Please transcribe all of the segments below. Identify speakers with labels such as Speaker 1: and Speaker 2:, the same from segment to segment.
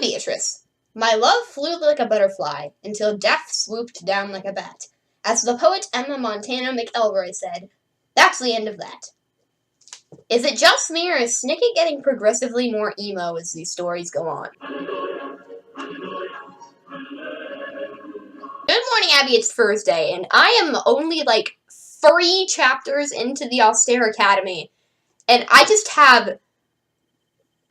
Speaker 1: Beatrice. My love flew like a butterfly, until death swooped down like a bat. As the poet Emma Montana McElroy said, that's the end of that. Is it just me, or is Snicket getting progressively more emo as these stories go on? Good morning, Abby, it's Thursday, and I am only like 3 chapters into the Austere Academy, and I just have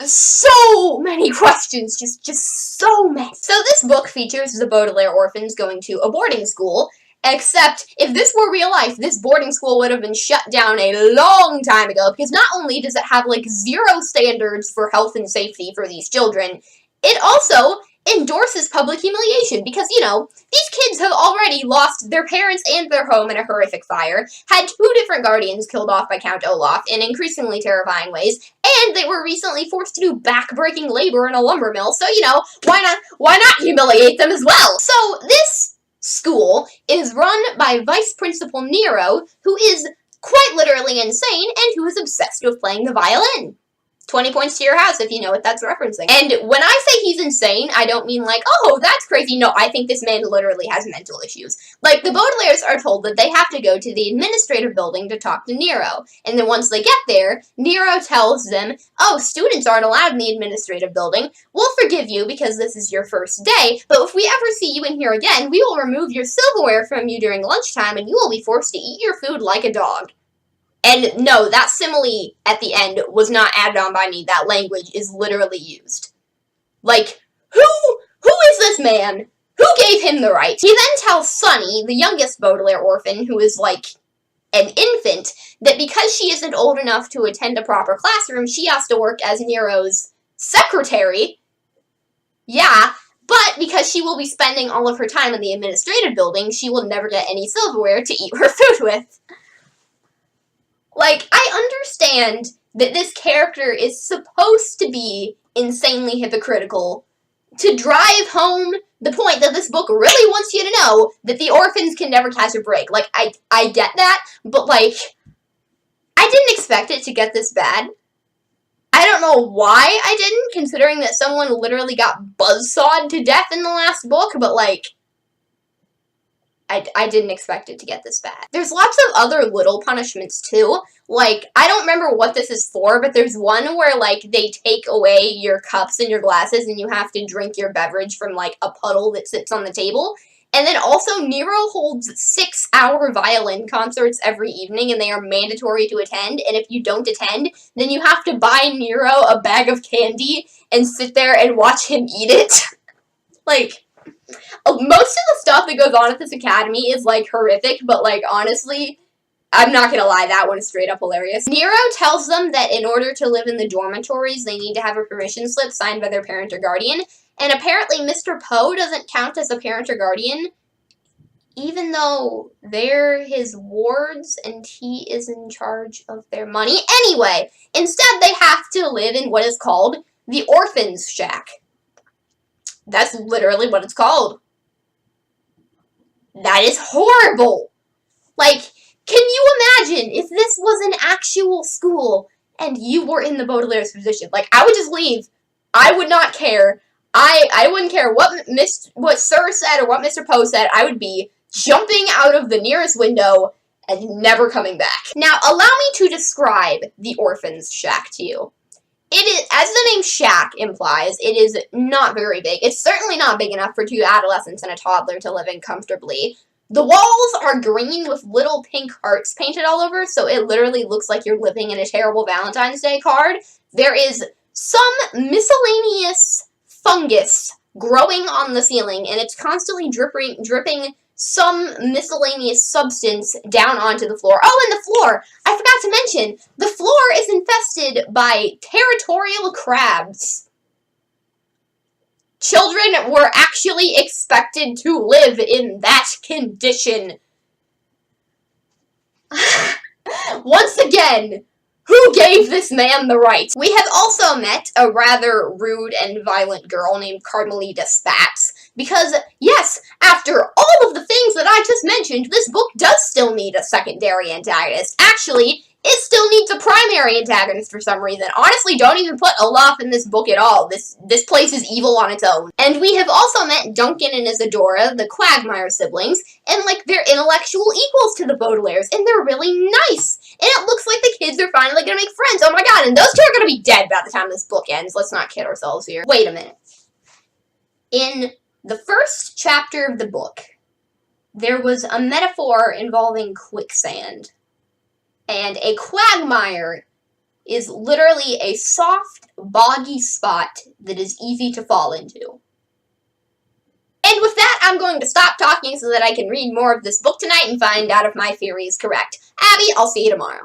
Speaker 1: so many questions, just so many. So this book features the Baudelaire orphans going to a boarding school, except if this were real life, this boarding school would have been shut down a long time ago, because not only does it have like 0 standards for health and safety for these children, it also endorses public humiliation, because, you know, these kids have already lost their parents and their home in a horrific fire, had 2 different guardians killed off by Count Olaf in increasingly terrifying ways, and they were recently forced to do back-breaking labor in a lumber mill, so, you know, why not humiliate them as well? So, this school is run by Vice Principal Nero, who is quite literally insane, and who is obsessed with playing the violin. 20 points to your house if you know what that's referencing. And when I say he's insane, I don't mean like, oh, that's crazy. No, I think this man literally has mental issues. Like, the Baudelaires are told that they have to go to the administrative building to talk to Nero. And then once they get there, Nero tells them, oh, students aren't allowed in the administrative building. We'll forgive you because this is your first day, but if we ever see you in here again, we will remove your silverware from you during lunchtime and you will be forced to eat your food like a dog. And no, that simile at the end was not added on by me. That language is literally used. Like, who is this man? Who gave him the right? He then tells Sunny, the youngest Baudelaire orphan, who is like an infant, that because she isn't old enough to attend a proper classroom, she has to work as Nero's secretary. Yeah, but because she will be spending all of her time in the administrative building, she will never get any silverware to eat her food with. Like, I understand that this character is supposed to be insanely hypocritical to drive home the point that this book really wants you to know that the orphans can never catch a break. Like, I get that, but, like, I didn't expect it to get this bad. I don't know why I didn't, considering that someone literally got buzzsawed to death in the last book, but, like, I didn't expect it to get this bad. There's lots of other little punishments, too. Like, I don't remember what this is for, but there's one where, like, they take away your cups and your glasses and you have to drink your beverage from, like, a puddle that sits on the table. And then also, Nero holds 6-hour violin concerts every evening, and they are mandatory to attend. And if you don't attend, then you have to buy Nero a bag of candy and sit there and watch him eat it. Like, most of the stuff that goes on at this academy is, like, horrific, but, like, honestly, I'm not gonna lie, that one is straight up hilarious. Nero tells them that in order to live in the dormitories, they need to have a permission slip signed by their parent or guardian, and apparently Mr. Poe doesn't count as a parent or guardian, even though they're his wards and he is in charge of their money. Anyway, instead they have to live in what is called the Orphan's Shack. That's literally what it's called. That is horrible. Like, can you imagine if this was an actual school and you were in the Baudelaire's position? Like, I would just leave. I would not care. I wouldn't care what Sir said or what Mr. Poe said. I would be jumping out of the nearest window and never coming back. Now, allow me to describe the Orphan's Shack to you. It is, as the name Shack implies, it is not very big. It's certainly not big enough for 2 adolescents and a toddler to live in comfortably. The walls are green with little pink hearts painted all over, so it literally looks like you're living in a terrible Valentine's Day card. There is some miscellaneous fungus growing on the ceiling, and it's constantly dripping some miscellaneous substance down onto the floor. Oh, and the floor! I forgot to mention, the floor is infested by territorial crabs. Children were actually expected to live in that condition. Once again, who gave this man the right? We have also met a rather rude and violent girl named Carmelita Spatz, because, yes, after all of the things that I just mentioned, this book does still need a secondary antagonist. Actually, It still needs a primary antagonist for some reason. Honestly, don't even put Olaf in this book at all. This place is evil on its own. And we have also met Duncan and Isadora, the Quagmire siblings, and like they're intellectual equals to the Baudelaires, and they're really nice. And it looks like the kids are finally gonna make friends. Oh my god, and those two are gonna be dead by the time this book ends. Let's not kid ourselves here. Wait a minute. In the first chapter of the book, there was a metaphor involving quicksand. And a quagmire is literally a soft, boggy spot that is easy to fall into. And with that, I'm going to stop talking so that I can read more of this book tonight and find out if my theory is correct. Abby, I'll see you tomorrow.